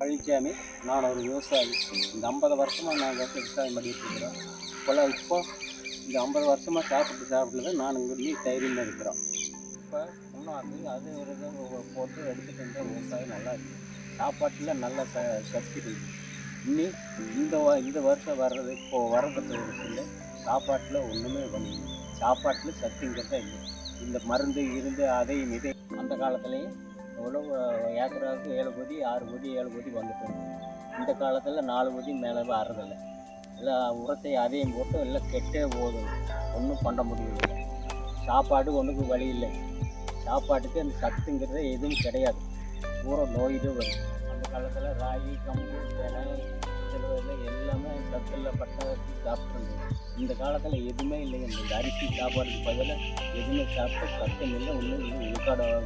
பழனிசாமி. நான் ஒரு விவசாயி. இந்த 50 வருஷமாக நாங்கள் விவசாயம் பண்ணிகிட்டு இருக்கிறோம். இப்போ இந்த 50 வருஷமாக சாப்பிட்டு நான் இங்கே தைரியமாக இருக்கிறோம். இப்போ இன்னும் அது ஒரு இதை போட்டு எடுத்துகிட்டு இருந்தால் விவசாயம் நல்லா இருக்குது. சாப்பாட்டில் நல்ல சக்தி இருக்குது. இந்த வருஷம் வர்றது இப்போது வரப்பட்ட இல்லை. சாப்பாட்டில் ஒன்றுமே பண்ணல. சாப்பாட்டில் சத்துங்கிறதே இல்லை. இந்த மருந்து இருந்து அதையும் இதை அந்த காலத்துலேயும் எவ்வளோ ஏக்கராவுக்கு 7 கோடி 6 கோடி 7 கோடி வந்துட்டு இந்த காலத்தில் 4 கோடி மேலே வர்றதில்லை. எல்லாம் உரத்தை அதையும் போட்டு எல்லாம் கெட்டே போதும். ஒன்றும் பண்ண முடியல. சாப்பாடு ஒன்றுக்கு வழி இல்லை. சாப்பாட்டுக்கு அந்த சத்துங்கிறது எதுவும் கிடையாது. பூரா நோய் தான் வரும். அந்த காலத்தில் ராகி கம்பு தினை இதில் எல்லாமே சத்தில் பட்ட சாப்பிட்ருந்தோம். இந்த காலத்தில் எதுவுமே இல்லைங்க. இந்த அரிசி சாப்பாடுக்கு பதிலாக எதுவுமே சாப்பிட்டு சத்தம் இல்லை. ஒன்றும் விழுக்காடாக